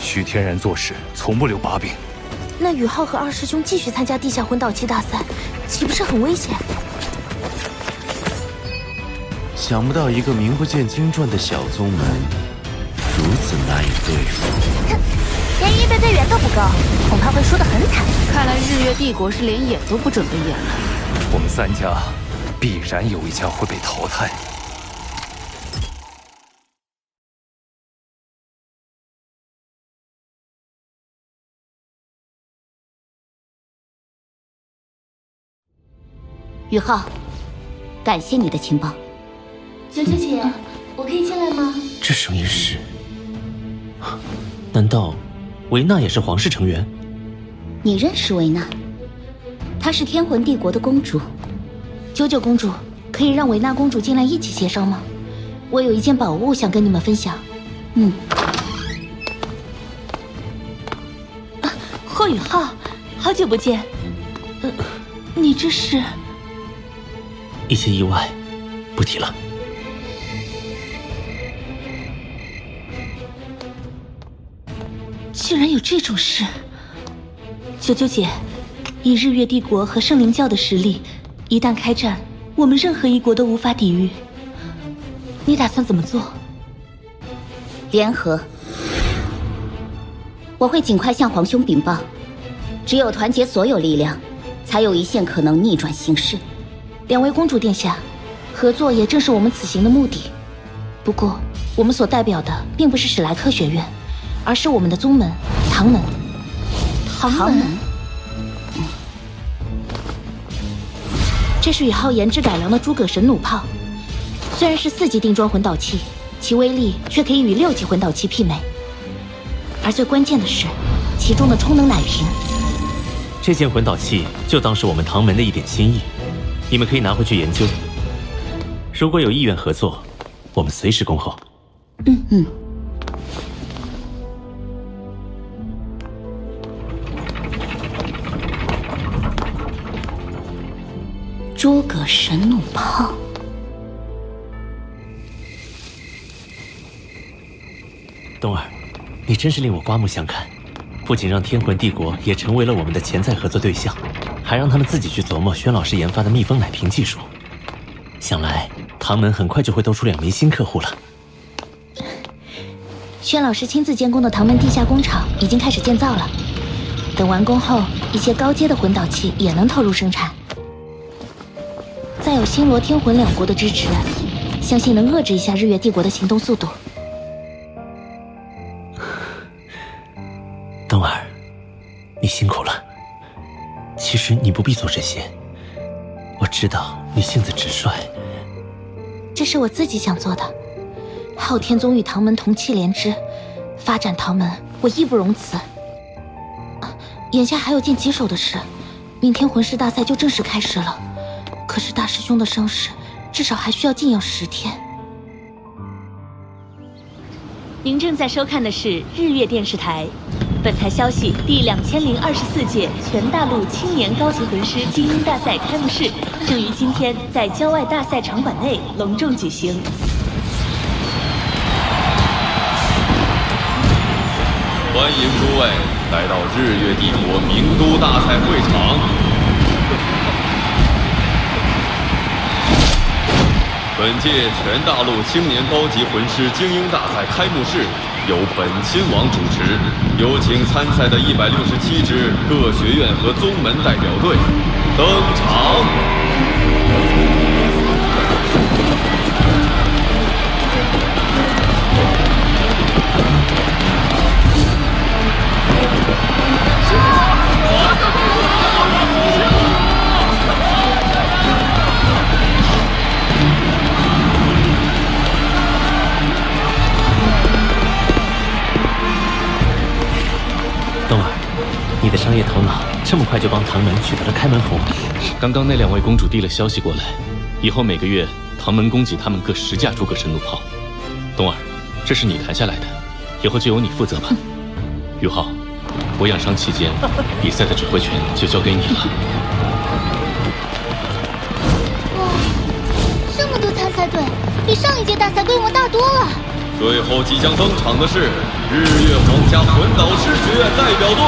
徐天然做事从不留把柄。那宇浩和二师兄继续参加地下魂导器大赛，岂不是很危险？想不到一个名不见经传的小宗门，如此难以对付。哼，连预备队员都不够，恐怕会输得很惨。看来日月帝国是连演都不准备演了。我们3家必然有一家会被淘汰。宇浩，感谢你的情报。九九姐，我可以进来吗？这声音是……难道维娜也是皇室成员？你认识维娜？她是天魂帝国的公主。九九公主，可以让维娜公主进来一起协商吗？我有一件宝物想跟你们分享。霍宇浩，好久不见。你这是？一些意外，不提了。居然有这种事！九九姐，以日月帝国和圣灵教的实力，一旦开战，我们任何一国都无法抵御。你打算怎么做？联合。我会尽快向皇兄禀报。只有团结所有力量，才有一线可能逆转形势。两位公主殿下，合作也正是我们此行的目的。不过，我们所代表的并不是史莱克学院，而是我们的宗门唐门。唐门，这是宇浩研制改良的诸葛神弩炮，虽然是4级定装魂导器，其威力却可以与6级魂导器媲美。而最关键的是，其中的充能奶瓶。这件魂导器就当是我们唐门的一点心意。你们可以拿回去研究，如果有意愿合作，我们随时恭候。诸葛神弩炮，冬儿，你真是令我刮目相看，不仅让天魂帝国也成为了我们的潜在合作对象，还让他们自己去琢磨轩老师研发的密封奶瓶技术。想来唐门很快就会多出2名新客户了。轩老师亲自监工的唐门地下工厂已经开始建造了，等完工后，一些高阶的魂导器也能投入生产。再有星罗天魂2国的支持，相信能遏制一下日月帝国的行动速度。冬儿，你辛苦了。其实你不必做这些，我知道你性子直率。这是我自己想做的。昊天宗与唐门同气连枝，发展唐门我义不容辞。眼下还有件棘手的事，明天魂师大赛就正式开始了，可是大师兄的伤势至少还需要静养10天。您正在收看的是日月电视台。本台消息：第2024届全大陆青年高级魂师精英大赛开幕式正于今天在郊外大赛场馆内隆重举行。欢迎诸位来到日月帝国名都大赛会场。本届全大陆青年高级魂师精英大赛开幕式由本亲王主持，有请参赛的167支各学院和宗门代表队登场。冬儿，你的商业头脑这么快就帮唐门取得了开门红。刚刚那2位公主递了消息过来，以后每个月唐门供给他们各10架诸葛神弩炮。冬儿，这是你谈下来的，以后就由你负责吧。宇浩，我养伤期间，比赛的指挥权就交给你了。哇，这么多参赛队，比上一届大赛规模大多了。最后即将登场的是日月皇家魂导师学院代表队。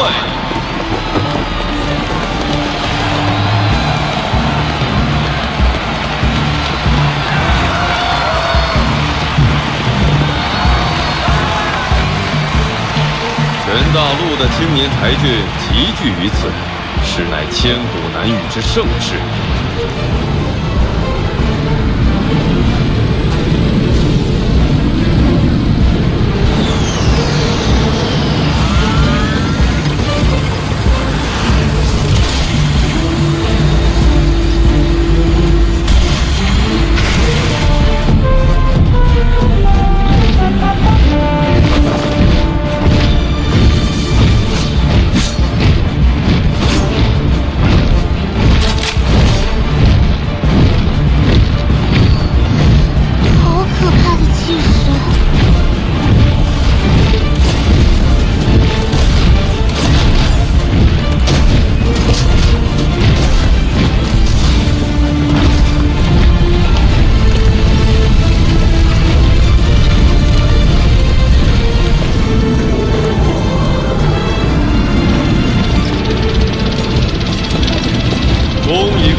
全大陆的青年才俊齐聚于此，实乃千古难遇之盛事。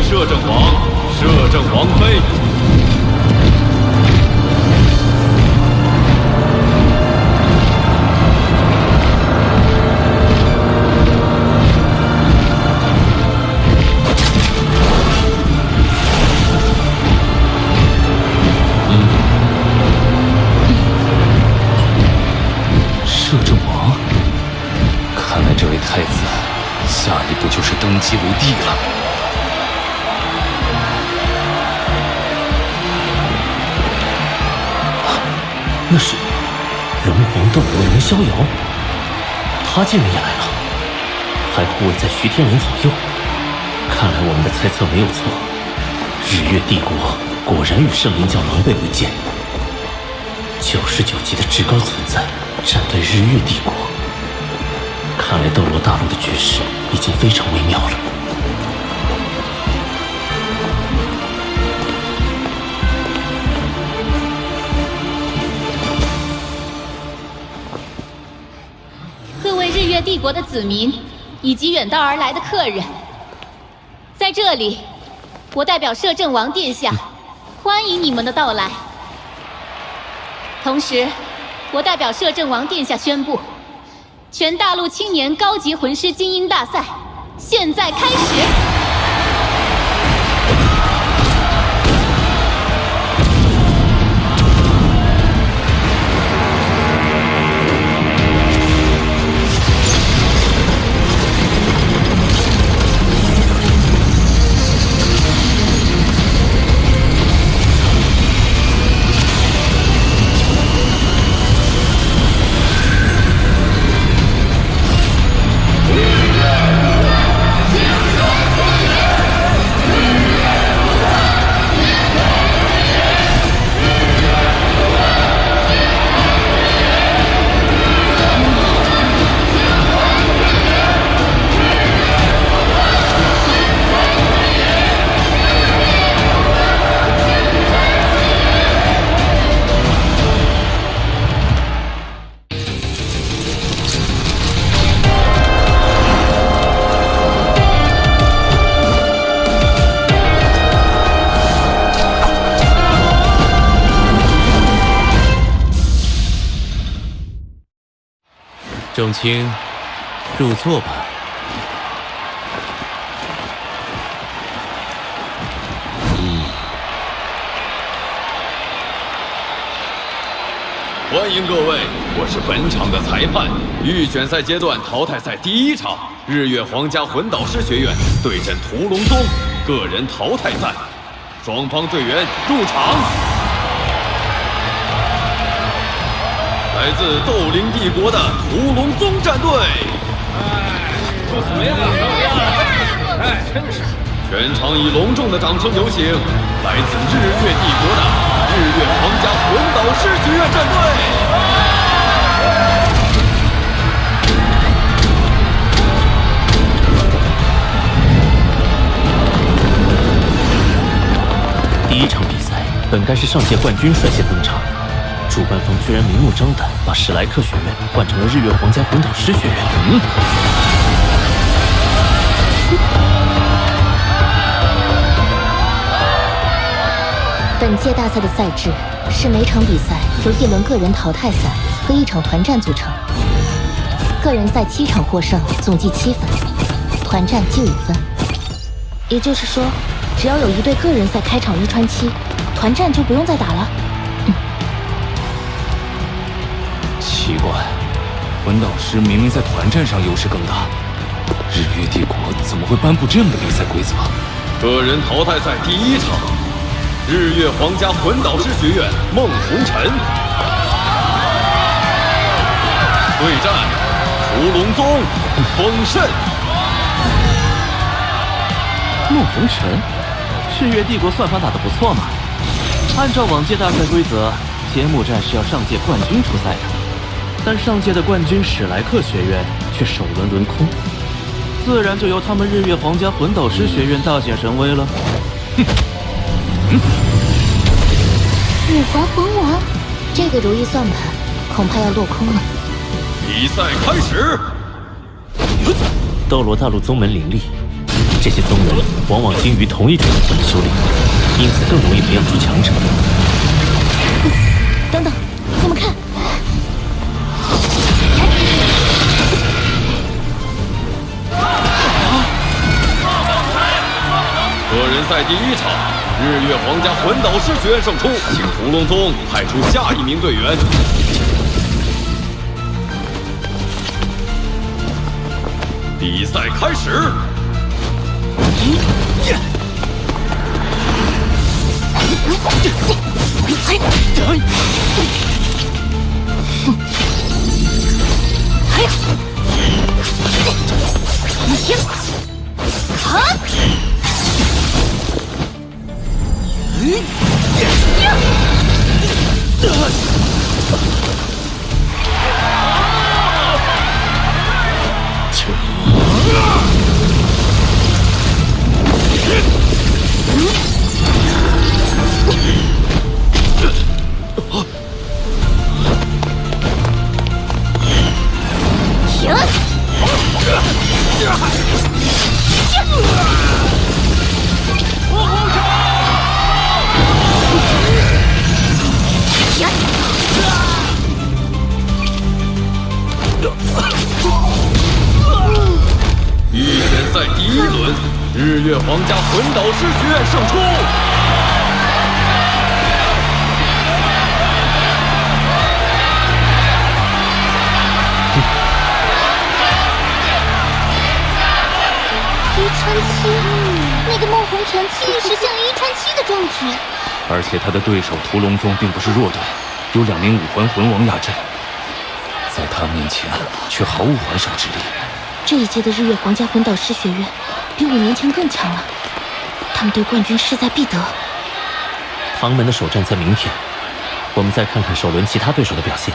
摄政王，摄政王妃。摄政王，看来这位太子下一步就是登基为帝了。那是龙皇斗罗龙逍遥，他竟然也来了，还护卫在徐天人左右。看来我们的猜测没有错，日月帝国果然与圣灵教狼狈为奸。99级的至高存在站对日月帝国，看来斗罗大陆的局势已经非常微妙了。各位日月帝国的子民以及远道而来的客人，在这里，我代表摄政王殿下欢迎你们的到来。同时，我代表摄政王殿下宣布，全大陆青年高级魂师精英大赛现在开始。众卿，入座吧。欢迎各位，我是本场的裁判。预选赛阶段淘汰赛第一场，日月皇家魂导师学院对阵屠龙宗，个人淘汰赛，双方队员入场。来自斗灵帝国的屠龙宗战队，全场以隆重的掌声有请来自日月帝国的日月皇家魂导师学院战队。第一场比赛本该是上届冠军率先登场，主办方居然明目张胆把史莱克学院换成了日月皇家魂导师学院。本届大赛的赛制是每场比赛由1轮个人淘汰赛和1场团战组成。个人赛7场获胜，总计7分；团战计5分。也就是说，只要有一队个人赛开场1穿7，团战就不用再打了。奇怪，魂导师明明在团战上优势更大，日月帝国怎么会颁布这样的比赛规则？个人淘汰赛第1场，日月皇家魂导师学院孟红尘对战屠龙宗风慎。孟红尘，日月帝国算法打得不错嘛。按照往届大赛规则，揭幕战是要上届冠军出赛的，但上届的冠军史莱克学院却首轮轮空，自然就由他们日月皇家魂导师学院大显神威了。日皇魂王，这个如意算盘恐怕要落空了。比赛开始。斗罗大陆宗门林立，这些宗门往往精于同一种武魂的修炼，因此更容易培养出强者。等等，你们看，个人赛第1场，日月皇家魂导师学院胜出，请屠龙宗派出下一名队员。比赛开始。预选赛第1轮，日月皇家魂导师学院胜出。1穿7，那个孟红尘轻易实现了1穿7的壮举。而且他的对手屠龙宗并不是弱队，有2名武魂魂王压阵，在他面前却毫无还手之力。这一届的日月皇家魂导师学院比5年前更强了，他们对冠军势在必得。唐门的首战在明天，我们再看看首轮其他对手的表现。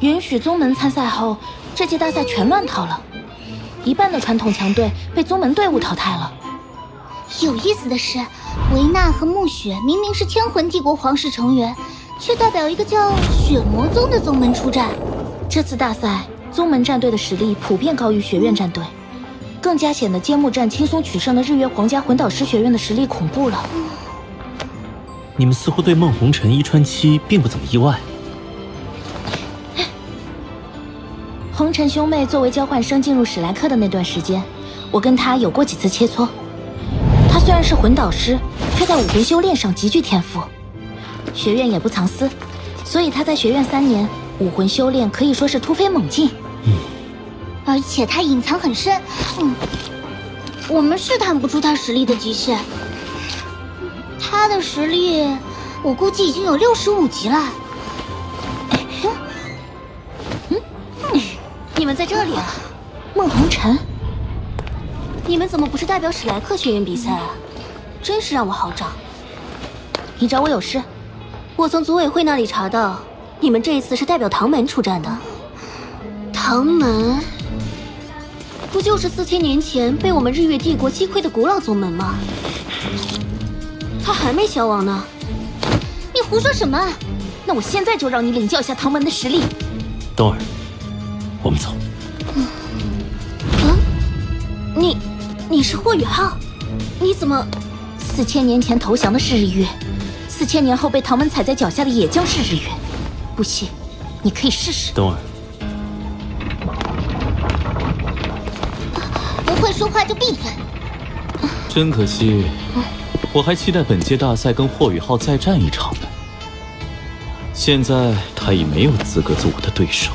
允许宗门参赛后，这届大赛全乱套了，一半的传统强队被宗门队伍淘汰了。有意思的是，维娜和暮雪明明是天魂帝国皇室成员，却代表一个叫血魔宗的宗门出战。这次大赛，宗门战队的实力普遍高于学院战队，更加显得揭幕战轻松取胜的日月皇家魂导师学院的实力恐怖了。你们似乎对孟红尘1穿7并不怎么意外。红尘兄妹作为交换生进入史莱克的那段时间，我跟他有过几次切磋。他虽然是魂导师，却在武魂修炼上极具天赋，学院也不藏私，所以他在学院3年，武魂修炼可以说是突飞猛进。而且他隐藏很深，我们是探不出他实力的极限。他的实力，我估计已经有65级了。你们在这里啊？孟红尘，你们怎么不是代表史莱克学院比赛啊？真是让我好找。你找我有事？我从组委会那里查到，你们这一次是代表唐门出战的。唐门？不就是4000年前被我们日月帝国击溃的古老宗门吗？他还没消亡呢。你胡说什么？那我现在就让你领教一下唐门的实力。冬儿，我们走。你是霍雨浩？你怎么？4000年前投降的是日月，4000年后被唐门踩在脚下的也将是日月。不信，你可以试试。冬儿，不会说话就闭嘴。真可惜，我还期待本届大赛跟霍雨浩再战一场呢。现在他已没有资格做我的对手。